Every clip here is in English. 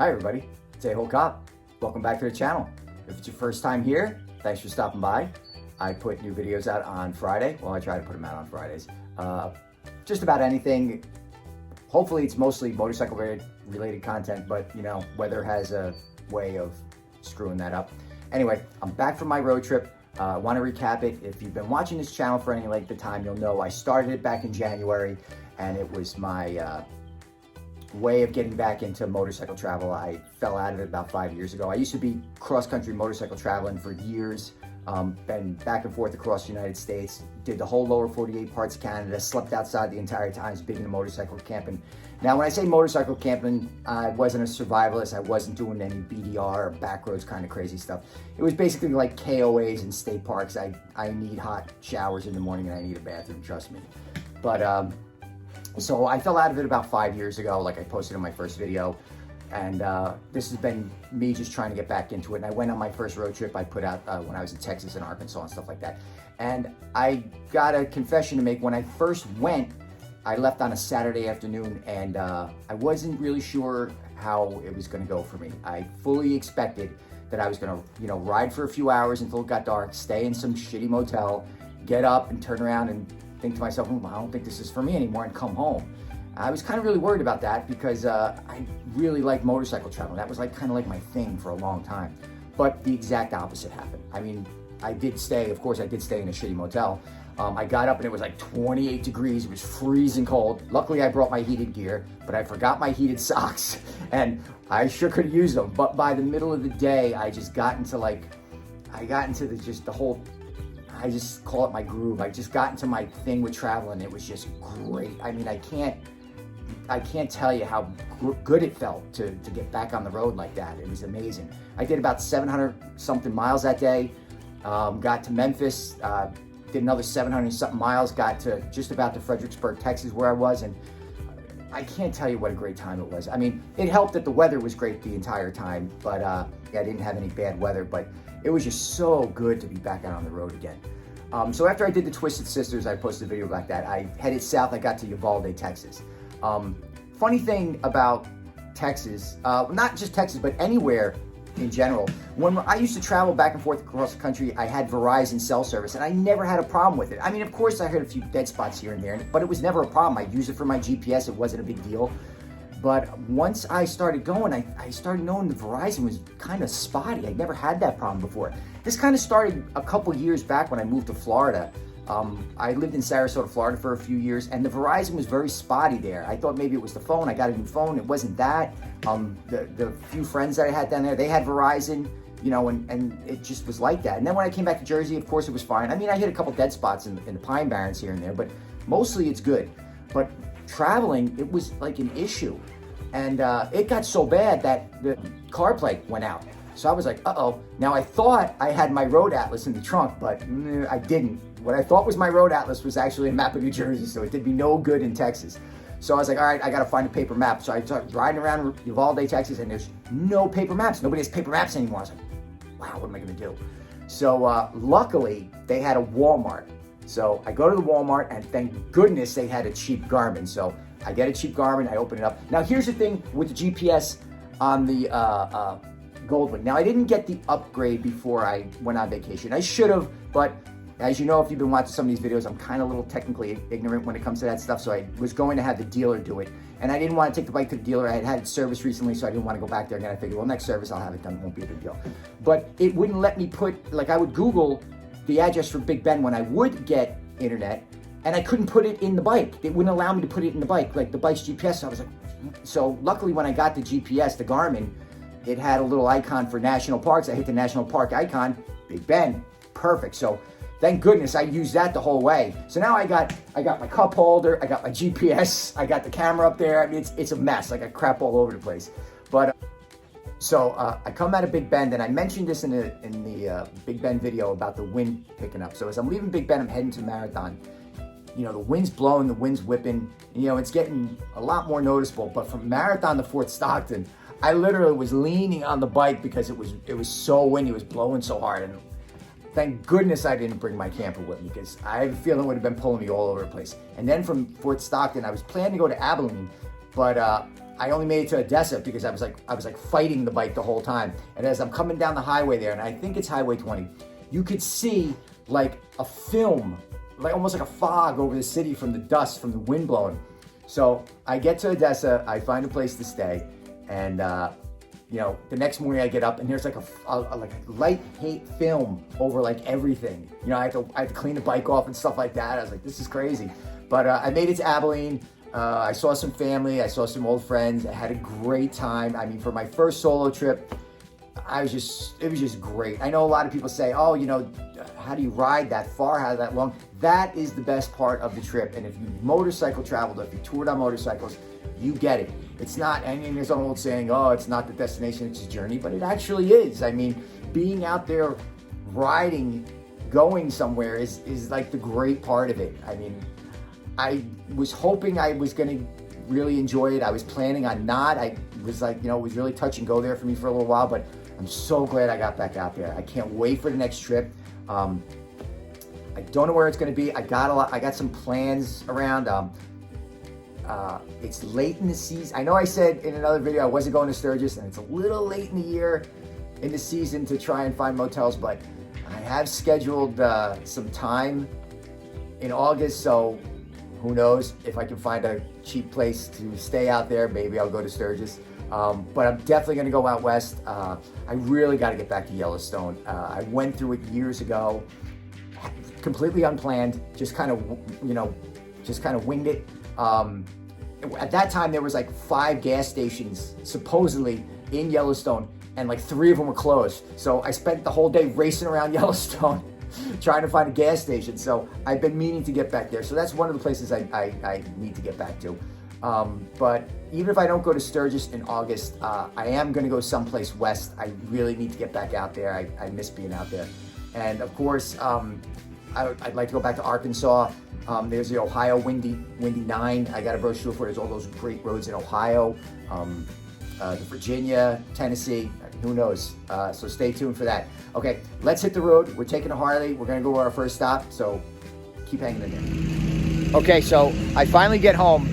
Hi everybody, it's A-Hole Cop. Welcome back to the channel. If it's your first time here, thanks for stopping by. I put new videos out on Friday. Well, I try to put them out on Fridays. Just about anything. Hopefully it's mostly motorcycle related content, but you know, weather has a way of screwing that up. Anyway, I'm back from my road trip. I want to recap it. If you've been watching this channel for any length of time, you'll know I started it back in January, and it was my way of getting back into motorcycle travel. I fell out of it about 5 years ago. I used to be cross-country motorcycle traveling for years, been back and forth across the United States, did the whole lower 48 parts of Canada, slept outside the entire time, was big into motorcycle camping. Now, when I say motorcycle camping, I wasn't a survivalist. I wasn't doing any BDR or backroads kind of crazy stuff. It was basically like KOAs and state parks. I need hot showers in the morning and I need a bathroom, trust me. But so I fell out of it about 5 years ago, like I posted in my first video. And this has been me just trying to get back into it. And I went on my first road trip I put out when I was in Texas and Arkansas and stuff like that. And I got a confession to make. When I first went, I left on a Saturday afternoon, and I wasn't really sure how it was going to go for me. I fully expected that I was going to, ride for a few hours until it got dark, stay in some shitty motel, get up and turn around and think to myself, I don't think this is for me anymore, and come home. I was kind of really worried about that because I really like motorcycle travel. That was kind of my thing for a long time. But the exact opposite happened. I mean, I did stay in a shitty motel. I got up and it was like 28 degrees. It was freezing cold. Luckily, I brought my heated gear, but I forgot my heated socks, and I sure could have used them. But by the middle of the day, I just got into I just call it my groove. I just got into my thing with traveling. It was just great. I mean, I can't tell you how good it felt to get back on the road like that. It was amazing. I did about 700 something miles that day. Got to Memphis, did another 700 something miles, got to just about to Fredericksburg, Texas, where I was, and I can't tell you what a great time it was. I mean, it helped that the weather was great the entire time, but I didn't have any bad weather, but it was just so good to be back out on the road again. So after I did the Twisted Sisters, I posted a video like that. I headed south. I got to Uvalde, Texas. Funny thing about Texas, not just Texas, but anywhere in general, when I used to travel back and forth across the country, I had Verizon cell service, and I never had a problem with it. I mean, of course, I had a few dead spots here and there, but it was never a problem. I used it for my GPS. It wasn't a big deal. But once I started going, I started knowing the Verizon was kind of spotty. I never had that problem before. This kind of started a couple years back when I moved to Florida. I lived in Sarasota, Florida for a few years, and the Verizon was very spotty there. I thought maybe it was the phone. I got a new phone. It wasn't that. The few friends that I had down there, they had Verizon, and it just was like that. And then when I came back to Jersey, of course, it was fine. I mean, I hit a couple dead spots in the Pine Barrens here and there, but mostly it's good. But traveling, it was like an issue. And it got so bad that the CarPlay went out. So I was like, uh-oh. Now I thought I had my road atlas in the trunk, but I didn't. What I thought was my road atlas was actually a map of New Jersey, so it did me no good in Texas. So I was like, all right, I gotta find a paper map. So I started riding around Uvalde, Texas, and there's no paper maps. Nobody has paper maps anymore. I was like, wow, what am I gonna do? So luckily, they had a Walmart. So I go to the Walmart, and thank goodness they had a cheap Garmin. So I get a cheap Garmin, I open it up. Now here's the thing with the GPS on the Goldwing. Now I didn't get the upgrade before I went on vacation. I should have, but as you know, if you've been watching some of these videos, I'm kind of a little technically ignorant when it comes to that stuff, so I was going to have the dealer do it. And I didn't want to take the bike to the dealer. I had it serviced recently, so I didn't want to go back there again. I figured, well, next service I'll have it done. It won't be a big deal. But it wouldn't let me put, I would Google the address for Big Ben when I would get internet, and I couldn't put it in the bike. It wouldn't allow me to put it in the bike, like the bike's GPS. So I was like, so luckily when I got the GPS, the Garmin, it had a little icon for national parks. I hit the national park icon, Big Ben, perfect. So thank goodness I used that the whole way. So now I got my cup holder, I got my GPS, I got the camera up there. I mean, it's a mess. I got crap all over the place. But so I come out of Big Bend, and I mentioned this in the Big Bend video about the wind picking up. So as I'm leaving Big Bend, I'm heading to Marathon. The wind's blowing, the wind's whipping. It's getting a lot more noticeable. But from Marathon to Fort Stockton, I literally was leaning on the bike because it was so windy, it was blowing so hard. And thank goodness I didn't bring my camper with me, because I have a feeling it would have been pulling me all over the place. And then from Fort Stockton, I was planning to go to Abilene, but I only made it to Odessa because I was like fighting the bike the whole time. And as I'm coming down the highway there, and I think it's Highway 20, you could see like a film, like almost like a fog over the city from the dust, from the wind blowing. So I get to Odessa, I find a place to stay, and you know, the next morning I get up and there's like a light paint film over like everything. You know, I had to clean the bike off and stuff like that. I was like, this is crazy. But I made it to Abilene. I saw some family, I saw some old friends. I had a great time. I mean, for my first solo trip, it was just great. I know a lot of people say, oh, you know, how do you ride that far, how that long? That is the best part of the trip. And if you motorcycle traveled, if you toured on motorcycles, you get it. It's not, I mean, there's an old saying, oh, it's not the destination, it's a journey, but it actually is. I mean, being out there riding, going somewhere is like the great part of it. I mean, I was hoping I was gonna really enjoy it. I was planning on not. I was like, you know, it was really touch and go there for me for a little while, but I'm so glad I got back out there. I can't wait for the next trip. I don't know where it's gonna be. I got some plans around. It's late in the season. I know I said in another video I wasn't going to Sturgis, and it's a little late in the year, in the season, to try and find motels, but I have scheduled some time in August, so who knows if I can find a cheap place to stay out there. Maybe I'll go to Sturgis, but I'm definitely gonna go out west. I really got to get back to Yellowstone. I went through it years ago, completely unplanned, just kind of, you know, just kind of winged it. At that time, there was like 5 gas stations supposedly in Yellowstone, and like 3 of them were closed. So I spent the whole day racing around Yellowstone trying to find a gas station. So I've been meaning to get back there. So that's one of the places I need to get back to. But even if I don't go to Sturgis in August, I am going to go someplace west. I really need to get back out there. I miss being out there. And of course, I'd like to go back to Arkansas. There's the Ohio Windy 9. I got a brochure for it. There's all those great roads in Ohio, Virginia, Tennessee, who knows? So stay tuned for that. Okay, let's hit the road. We're taking a Harley. We're gonna go to our first stop, so keep hanging in there. Okay, so I finally get home,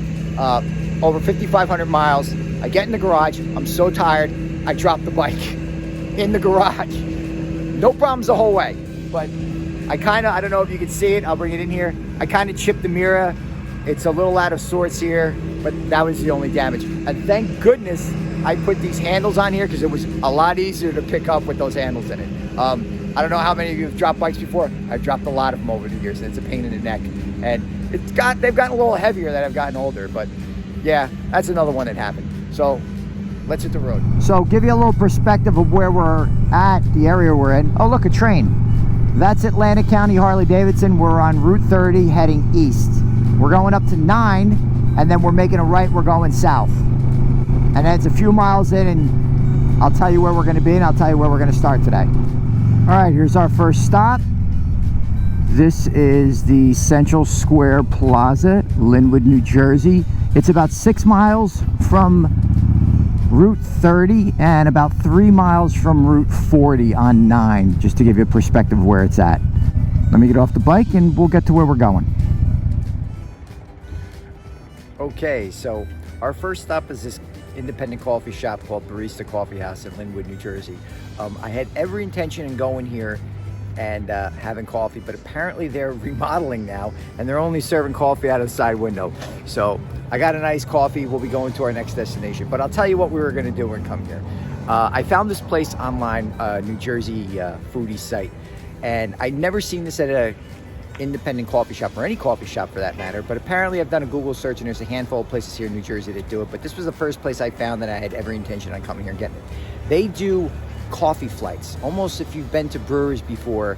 over 5,500 miles. I get in the garage. I'm so tired. I drop the bike in the garage. No problems the whole way, but I don't know if you can see it. I'll bring it in here. I kind of chipped the mirror. It's a little out of sorts here, but that was the only damage. And thank goodness I put these handles on here, because it was a lot easier to pick up with those handles in it. I don't know how many of you have dropped bikes before. I've dropped a lot of them over the years, and it's a pain in the neck. And they've gotten a little heavier that I've gotten older, but yeah, that's another one that happened. So let's hit the road. So give you a little perspective of where we're at, the area we're in. Oh, look, a train. That's Atlantic County, Harley Davidson. We're on Route 30 heading east. We're going up to 9, and then we're making a right, we're going south. And then it's a few miles in, and I'll tell you where we're gonna be, and I'll tell you where we're gonna start today. All right, here's our first stop. This is the Central Square Plaza, Linwood, New Jersey. It's about 6 miles from Route 30 and about 3 miles from Route 40 on 9, just to give you a perspective of where it's at. Let me get off the bike and we'll get to where we're going. Okay, so our first stop is this independent coffee shop called Barista Coffee House in Linwood, New Jersey. I had every intention in going here and having coffee, but apparently they're remodeling now and they're only serving coffee out of the side window. So I got a nice coffee. We'll be going to our next destination, but I'll tell you what we were gonna do when come here. I found this place online, New Jersey foodie site, and I'd never seen this at a independent coffee shop, or any coffee shop for that matter, but apparently I've done a Google search and there's a handful of places here in New Jersey that do it, but this was the first place I found that I had every intention on coming here and getting it. They do coffee flights, almost if you've been to breweries before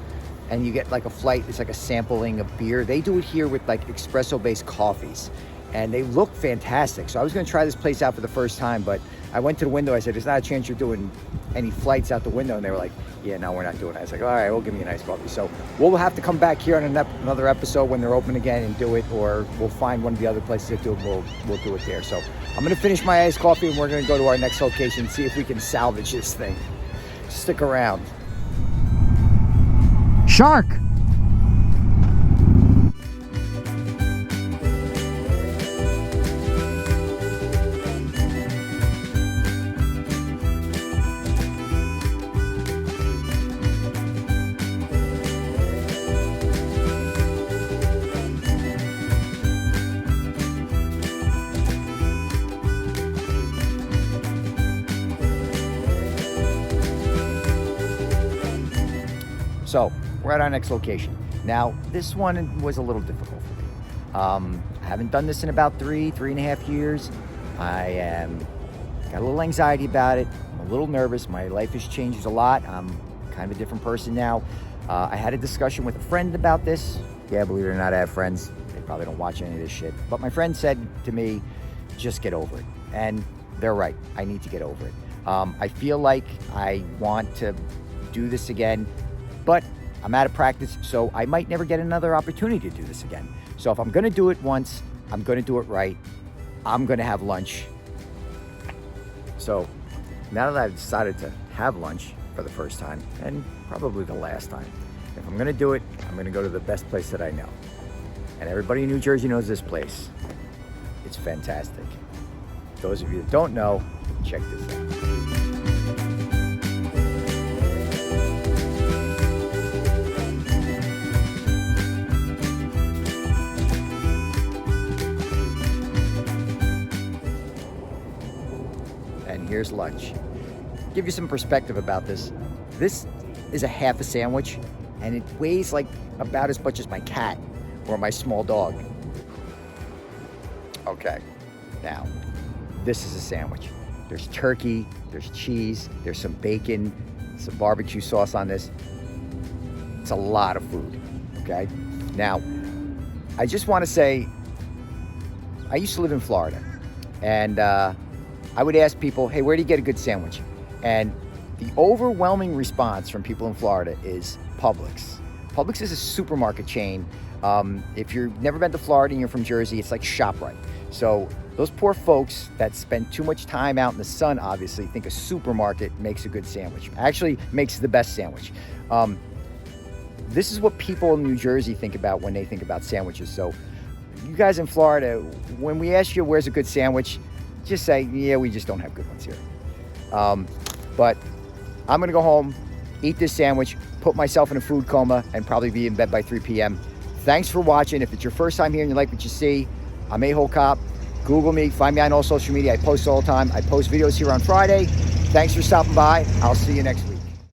and you get like a flight, it's like a sampling of beer. They do it here with like espresso based coffees, and they look fantastic. So I was gonna try this place out for the first time, but I went to the window, I said, there's not a chance you're doing any flights out the window, and they were like, yeah, no, we're not doing it. I was like, all right, we'll give me a nice coffee. So we'll have to come back here on another episode when they're open again and do it, or we'll find one of the other places that do it, we'll do it there. So I'm gonna finish my iced coffee and we're gonna go to our next location and see if we can salvage this thing. Stick around. Shark! So we're at our next location. Now, this one was a little difficult for me. I haven't done this in about 3.5 years. I got a little anxiety about it. I'm a little nervous. My life has changed a lot. I'm kind of a different person now. I had a discussion with a friend about this. Yeah, believe it or not, I have friends. They probably don't watch any of this shit. But my friend said to me, just get over it. And they're right. I need to get over it. I feel like I want to do this again, but I'm out of practice, so I might never get another opportunity to do this again. So if I'm gonna do it once, I'm gonna do it right. I'm gonna have lunch. So now that I've decided to have lunch for the first time, and probably the last time, if I'm gonna do it, I'm gonna go to the best place that I know. And everybody in New Jersey knows this place. It's fantastic. Those of you that don't know, check this out. And here's lunch. Give you some perspective about this. This is a half a sandwich, and it weighs like about as much as my cat or my small dog. Okay, now, this is a sandwich. There's turkey, there's cheese, there's some bacon, some barbecue sauce on this. It's a lot of food, okay? Now, I just want to say, I used to live in Florida, and I would ask people, hey, where do you get a good sandwich? And the overwhelming response from people in Florida is Publix. Publix is a supermarket chain. If you've never been to Florida and you're from Jersey, it's like ShopRite. So those poor folks that spend too much time out in the sun, obviously, think a supermarket makes a good sandwich. Actually makes the best sandwich. This is what people in New Jersey think about when they think about sandwiches. So you guys in Florida, when we ask you where's a good sandwich, just say, yeah, we just don't have good ones here. But I'm gonna go home, eat this sandwich, put myself in a food coma, and probably be in bed by 3 p.m. Thanks for watching. If it's your first time here and you like what you see, I'm A-Hole Cop. Google me, find me on all social media. I post all the time. I post videos here on Friday. Thanks for stopping by. I'll see you next week.